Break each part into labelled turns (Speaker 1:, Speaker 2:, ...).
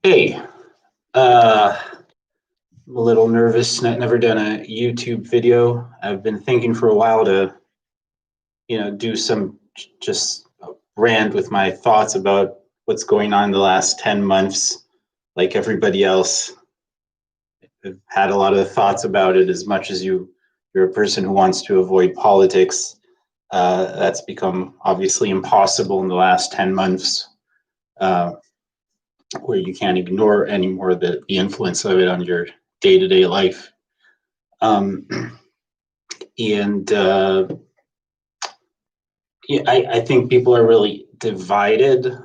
Speaker 1: Hey, I'm a little nervous. Never done a YouTube video. I've been thinking for a while to, do some just rant with my thoughts about what's going on in the last 10 months. Like everybody else, I've had a lot of thoughts about it. As much as you're a person who wants to avoid politics, that's become obviously impossible in the last 10 months. Where you can't ignore anymore the influence of it on your day-to-day life. Um, and yeah, I think people are really divided.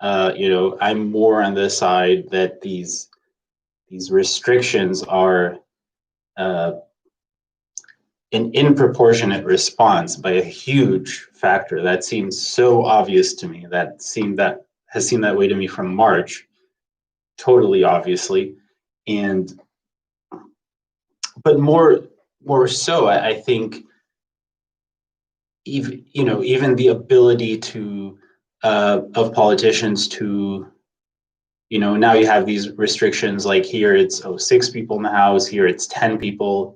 Speaker 1: I'm more on the side that these restrictions are an disproportionate response by a huge factor. That seems so obvious to me. That has seemed that way to me from March, totally obviously, and but more so, I think even the ability to of politicians to now you have these restrictions, like here it's 6 people in the house, here it's 10 people.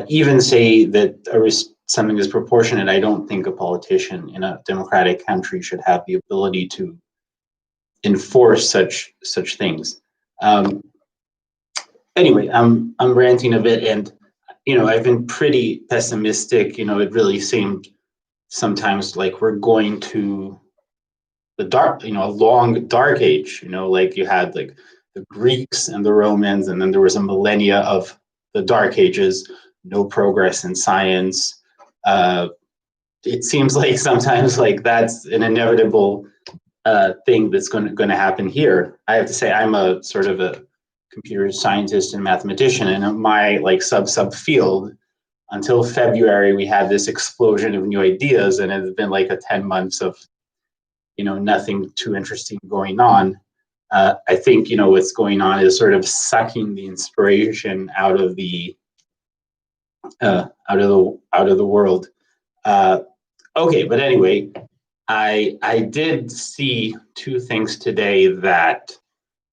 Speaker 1: Even say that something is proportionate, I don't think a politician in a democratic country should have the ability to enforce such things. Anyway, I'm ranting a bit, and I've been pretty pessimistic. It really seemed sometimes like we're going to the dark, a long dark age. Like you had like the Greeks and the Romans, and then there was a millennia of the dark ages. No progress in science. It seems like sometimes like that's an inevitable thing that's going to happen here. I have to say, I'm a sort of a computer scientist and mathematician, and in my like sub field, until February, we had this explosion of new ideas, and it's been like 10 months of, nothing too interesting going on. I think, what's going on is sort of sucking the inspiration out of the world. Okay, but anyway, I did see two things today that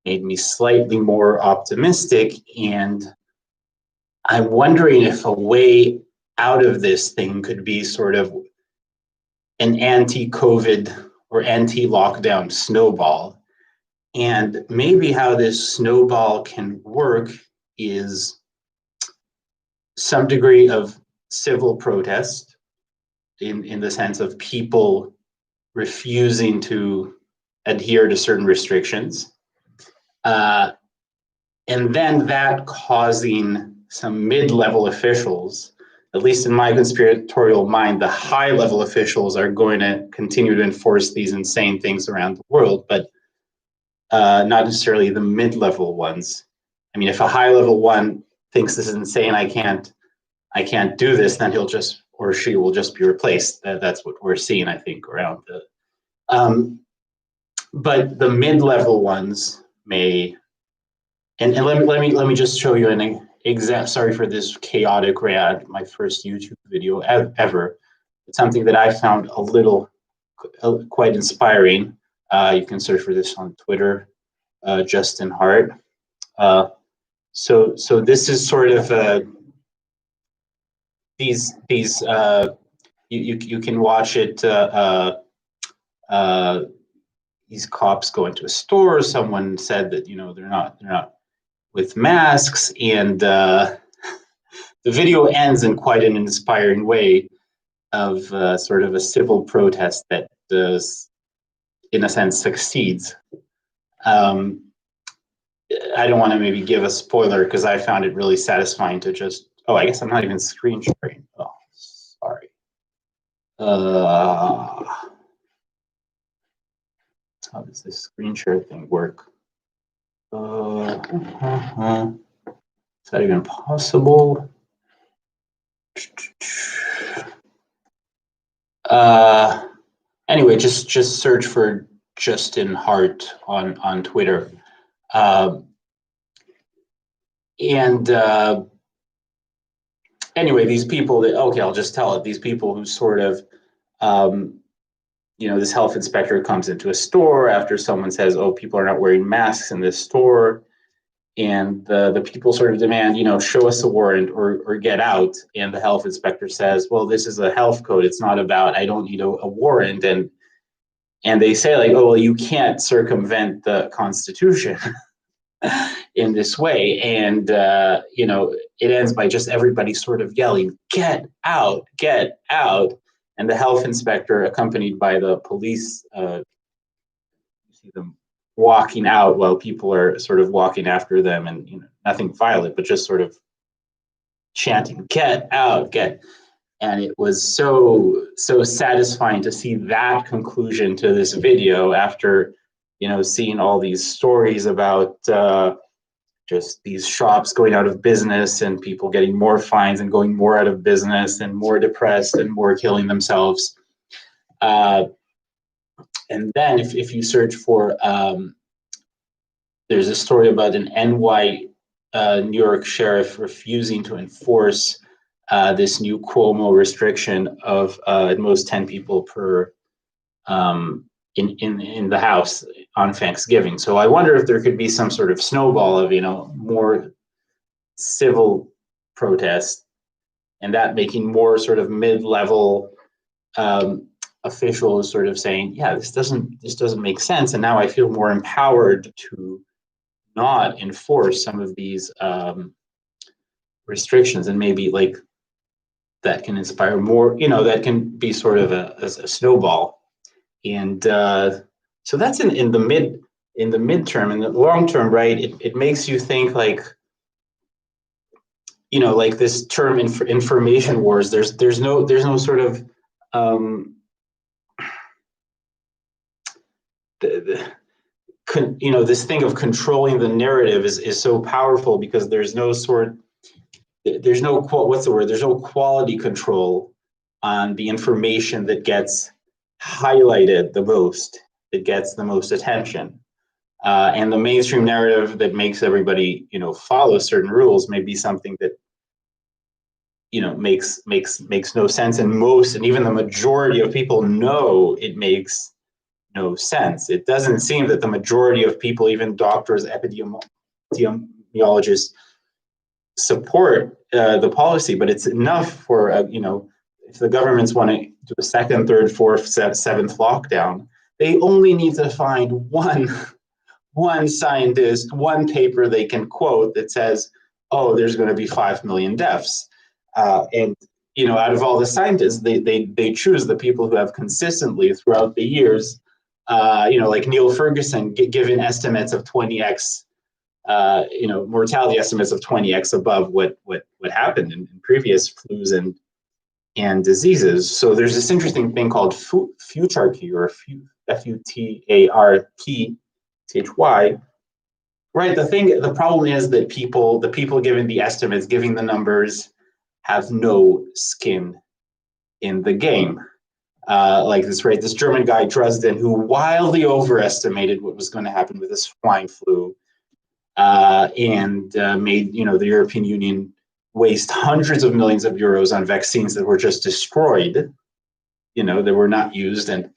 Speaker 1: made me slightly more optimistic, and I'm wondering if a way out of this thing could be sort of an anti-COVID or anti-lockdown snowball. And maybe how this snowball can work is some degree of civil protest in the sense of people refusing to adhere to certain restrictions. And then that causing some mid-level officials, at least in my conspiratorial mind, the high-level officials are going to continue to enforce these insane things around the world, but not necessarily the mid-level ones. I mean, if a high-level one thinks this is insane, I can't do this, then he'll just, or she will just be replaced. That's what we're seeing, I think, around the. But the mid-level ones may. And let me just show you an example. Sorry for this chaotic rant. My first YouTube video ever. It's something that I found a little quite inspiring. You can search for this on Twitter, Justin Hart. So this is sort of these you can watch it. These cops go into a store. Someone said that they're not with masks, and the video ends in quite an inspiring way of sort of a civil protest that does, in a sense, succeeds. I don't want to maybe give a spoiler because I found it really satisfying to just. Oh, I guess I'm not even screen sharing. Oh, sorry. How does this screen share thing work? Is that even possible? Anyway, just search for Justin Hart on Twitter. Anyway, these people that, okay, I'll just tell it, these people who sort of this health inspector comes into a store after someone says, oh, people are not wearing masks in this store. And the people sort of demand, show us a warrant or get out. And the health inspector says, well, this is a health code. It's not about, I don't need a warrant. And they say like, oh, well, you can't circumvent the Constitution in this way. And, it ends by just everybody sort of yelling, get out, get out. And the health inspector, accompanied by the police, you see them walking out while people are sort of walking after them, and nothing violent, but just sort of chanting, get out, get. And it was so satisfying to see that conclusion to this video after seeing all these stories about just these shops going out of business and people getting more fines and going more out of business and more depressed and more killing themselves. And then if you search for, there's a story about an New York sheriff refusing to enforce this new Cuomo restriction of at most 10 people per in the house on Thanksgiving. So I wonder if there could be some sort of snowball of more civil protest, and that making more sort of mid-level officials sort of saying, yeah, this doesn't make sense, and now I feel more empowered to not enforce some of these restrictions, and maybe like that can inspire more, that can be sort of a snowball. And so that's in the midterm. In the long term, right, it makes you think like, like this term information wars, there's no sort of this thing of controlling the narrative is so powerful, because there's no quality control on the information that gets highlighted the most, that gets the most attention. And the mainstream narrative that makes everybody, follow certain rules may be something that, makes no sense. And even the majority of people know it makes no sense. It doesn't seem that the majority of people, even doctors, epidemiologists, support the policy, but it's enough for, if the governments want to do a second, third, fourth, seventh lockdown, they only need to find one scientist, one paper they can quote that says, oh, there's going to be 5 million deaths. And, out of all the scientists, they choose the people who have consistently throughout the years, like Neil Ferguson, given estimates of 20x, mortality estimates of 20x above what happened in previous flus and diseases. So there's this interesting thing called futarchy, or futarchy, right? The problem is that the people giving the estimates, giving the numbers, have no skin in the game. Like this German guy Dresden, who wildly overestimated what was going to happen with this swine flu, and made the European Union waste hundreds of millions of euros on vaccines that were just destroyed, that were not used, and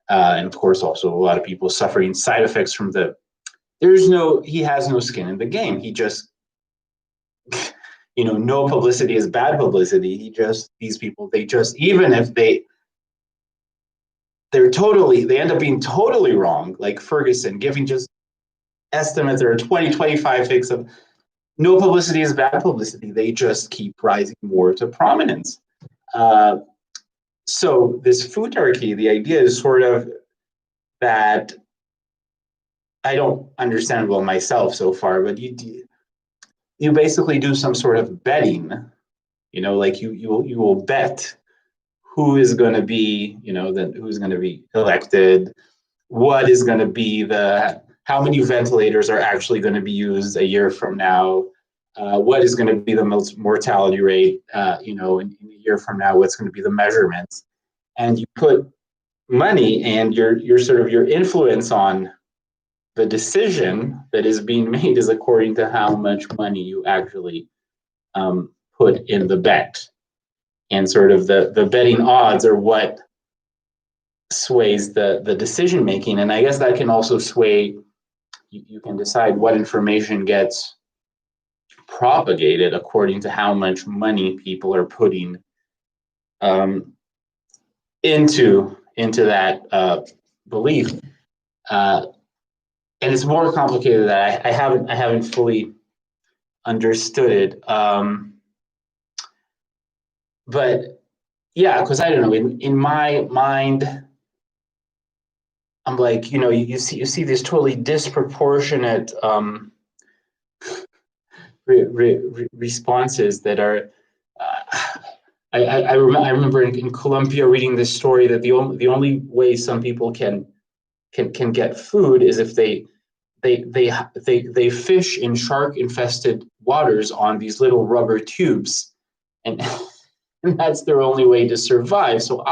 Speaker 1: of course also a lot of people suffering side effects from he has no skin in the game. He just, no publicity is bad publicity. These people, even if they end up being totally wrong, like Ferguson, giving just estimates that are 20-25 fix of no publicity is bad publicity. They just keep rising more to prominence. So this futarchy, the idea is sort of that, I don't understand well myself so far, but you basically do some sort of betting, like you will bet who is going to be, who's going to be elected, what is going to be how many ventilators are actually going to be used a year from now, what is going to be the most mortality rate, in a year from now, what's going to be the measurements, and you put money and your sort of your influence on the decision that is being made is according to how much money you actually put in the bet. And sort of the betting odds are what sways the decision making, and I guess that can also sway. You can decide what information gets propagated according to how much money people are putting um, into that belief, uh, and it's more complicated that I haven't fully understood it. But yeah, because I don't know, in my mind, I'm like, you see these totally disproportionate responses that are. Uh, I remember in Colombia reading this story that the only way some people can get food is if they fish in shark infested waters on these little rubber tubes, and and that's their only way to survive. So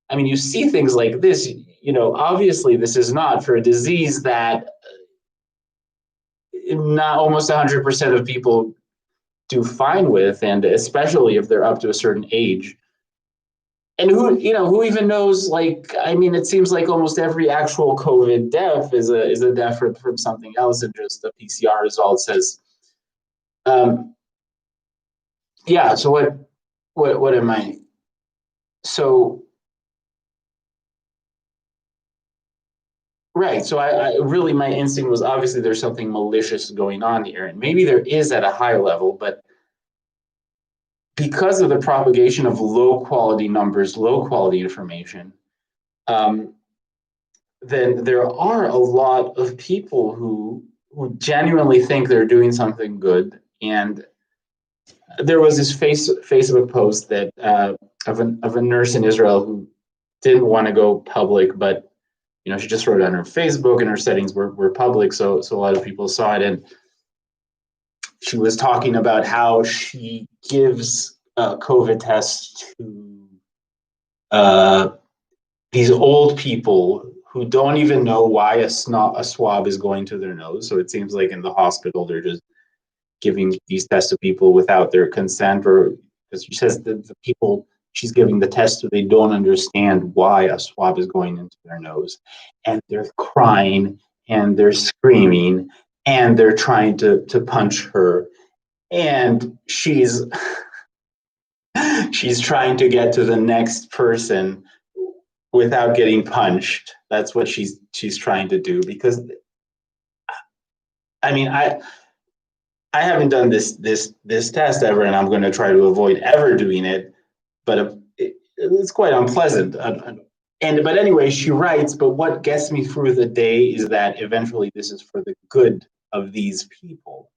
Speaker 1: I mean, you see things like this. Obviously, this is not for a disease that not almost 100% of people do fine with, and especially if they're up to a certain age. And who even knows? Like, I mean, it seems like almost every actual COVID death is a death from something else, and just the PCR result says, um, yeah. So what am I? So right. So I really, my instinct was obviously there's something malicious going on here, and maybe there is at a high level, but because of the propagation of low quality numbers, low quality information, um, then there are a lot of people who genuinely think they're doing something good. And there was this Facebook post that of a nurse in Israel who didn't want to go public, but she just wrote it on her Facebook, and her settings were public, so a lot of people saw it. And she was talking about how she gives COVID tests to uh, these old people who don't even know why a swab is going to their nose. So it seems like in the hospital they're just giving these tests to people without their consent, or because she says that the people she's giving the test to, they don't understand why a swab is going into their nose, and they're crying and they're screaming and they're trying to punch her, and she's trying to get to the next person without getting punched. That's what she's trying to do. Because I mean, I haven't done this test ever, and I'm going to try to avoid ever doing it. But it's quite unpleasant. But anyway, she writes. But what gets me through the day is that eventually this is for the good of these people.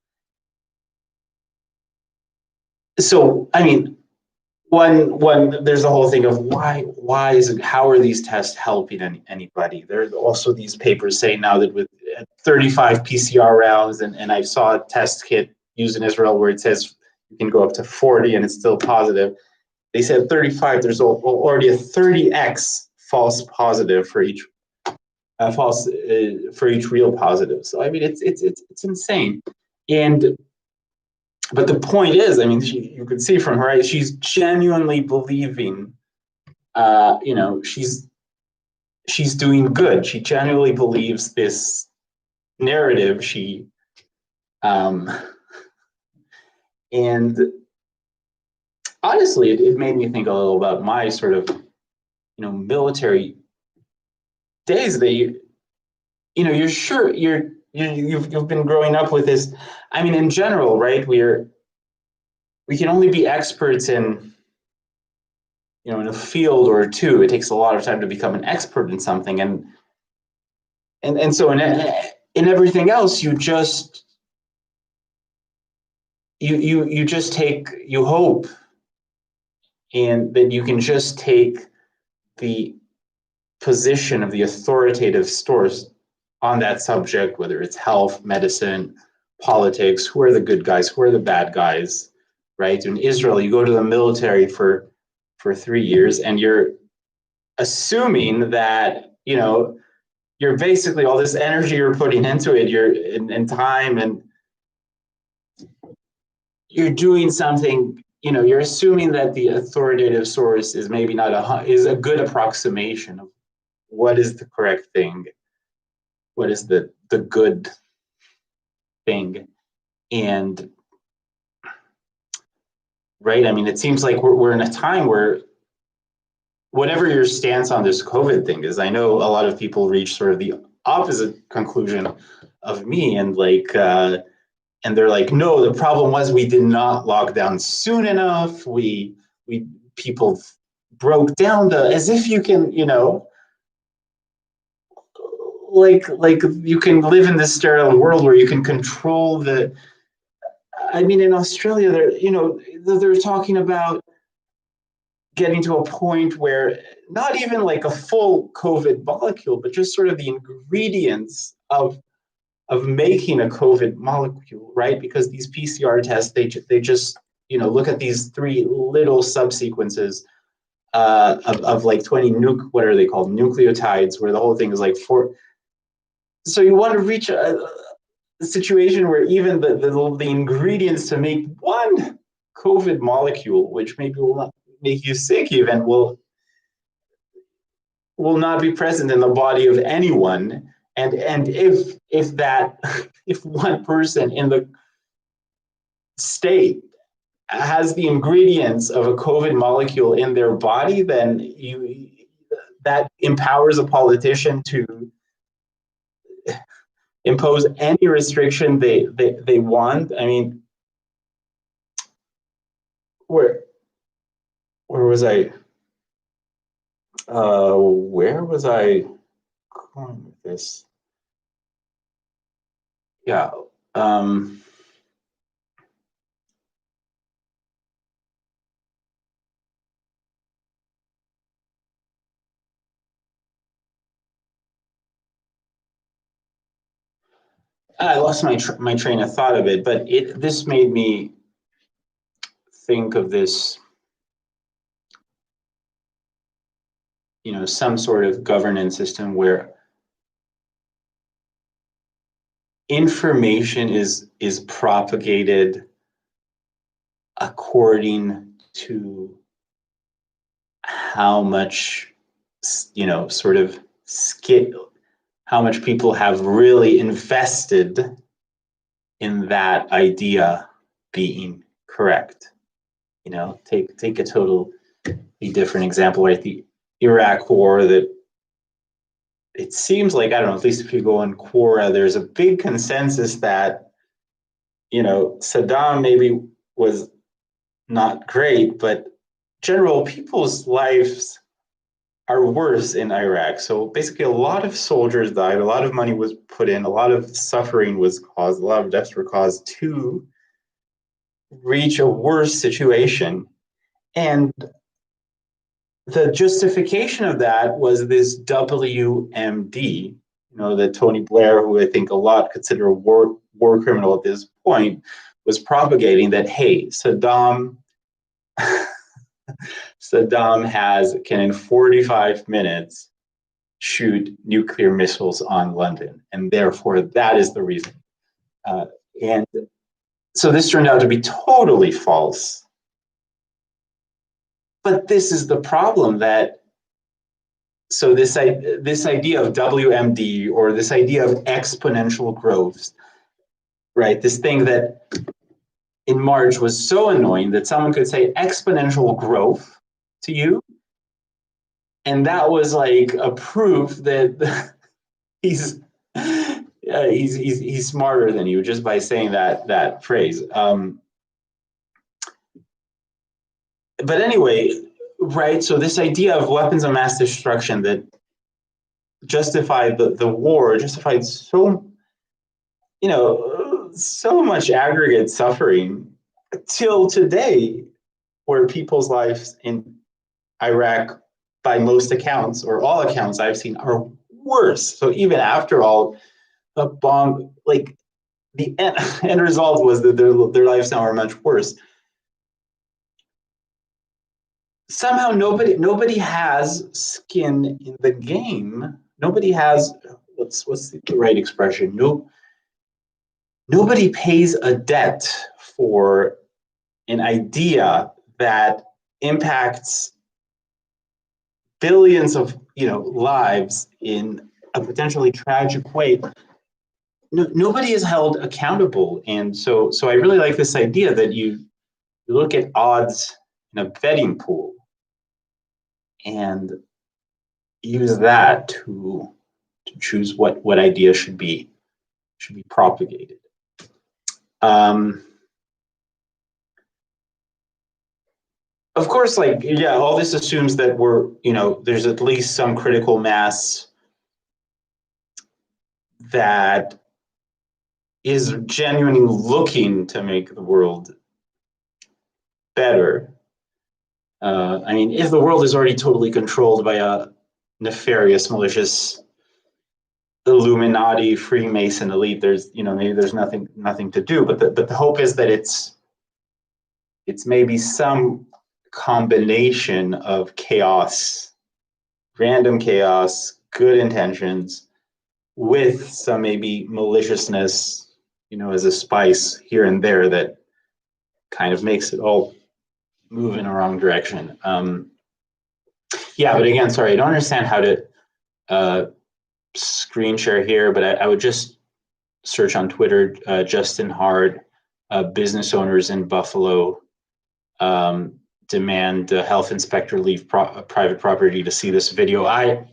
Speaker 1: So I mean, one there's the whole thing of why is it, how are these tests helping anybody? There's also these papers saying now that with 35 PCR rounds, and I saw a test kit used in Israel where it says you can go up to 40 and it's still positive. They said 35, there's already a 30x false positive for each for each real positive. So I mean, it's insane. And but the point is, I mean, you could see from her eyes, she's genuinely believing, she's doing good. She genuinely believes this narrative. Um, and honestly, it made me think a little about my sort of, military days. That you're sure you've been growing up with this. I mean, in general, right? We can only be experts in a field or two. It takes a lot of time to become an expert in something, and so in everything else, you just take, you hope, and that you can just take the position of the authoritative source on that subject, whether it's health, medicine, politics. Who are the good guys? Who are the bad guys? Right? In Israel, you go to the military for 3 years, and you're assuming that you're basically, all this energy you're putting into it, you're in time, and you're doing something. You're assuming that the authoritative source is maybe not is a good approximation what is the correct thing, what is the good thing. And right, I mean, it seems like we're in a time where whatever your stance on this COVID thing is, I know a lot of people reach sort of the opposite conclusion of me, and and they're like, no, the problem was we did not lock down soon enough. We people broke down as if you can, like you can live in this sterile world where you can control the. I mean, in Australia, they're talking about getting to a point where not even like a full COVID molecule, but just sort of the ingredients of making a COVID molecule, right? Because these PCR tests, they just look at these three little subsequences of like 20 what are they called, nucleotides, where the whole thing is like four. So you want to reach a situation where even the ingredients to make one COVID molecule, which maybe will not make you sick even, will not be present in the body of anyone. And if that if one person in the state has the ingredients of a COVID molecule in their body, then that empowers a politician to impose any restriction they want. I mean, where was I? Where was I going with this? Yeah. I lost my train of thought of it, but this made me think of this, some sort of governance system where information is propagated according to how much, sort of skill, how much people have really invested in that idea being correct. Take a totally different example, right? The Iraq War, that it seems like, I don't know, at least if you go on Quora, there's a big consensus that, Saddam maybe was not great, but general people's lives are worse in Iraq. So basically, a lot of soldiers died, a lot of money was put in, a lot of suffering was caused, a lot of deaths were caused to reach a worse situation. And the justification of that was this WMD, that Tony Blair, who I think a lot consider a war criminal at this point, was propagating that, hey, Saddam can in 45 minutes shoot nuclear missiles on London, and therefore that is the reason. And so this turned out to be totally false. But this is the problem, so this idea of WMD, or this idea of exponential growth, right? This thing that in March was so annoying that someone could say exponential growth to you, and that was like a proof that he's smarter than you just by saying that phrase. But anyway, right? So this idea of weapons of mass destruction that justified the war, justified so much aggregate suffering till today, where people's lives in Iraq, by most accounts or all accounts I've seen, are worse. So even after all the bomb, like the end result was that their lives now are much worse. Somehow nobody has skin in the game. Nobody has, what's the right expression? Nobody pays a debt for an idea that impacts billions of lives in a potentially tragic way, nobody is held accountable. And so I really like this idea that you look at odds in a betting pool and use that to choose what idea should be propagated. Of course, all this assumes that there's at least some critical mass that is genuinely looking to make the world better. I mean, if the world is already totally controlled by a nefarious, malicious Illuminati, Freemason elite, there's maybe there's nothing to do. But the hope is that it's maybe some combination of chaos, random chaos, good intentions, with some maybe maliciousness, as a spice here and there that kind of makes it all move in a wrong direction. Yeah, but again, sorry, I don't understand how to screen share here, but I would just search on Twitter, Justin Hard, business owners in Buffalo demand the health inspector leave private property to see this video. I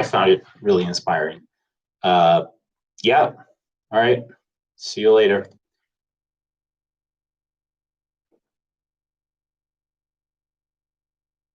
Speaker 1: found it really inspiring. Yeah, all right, see you later.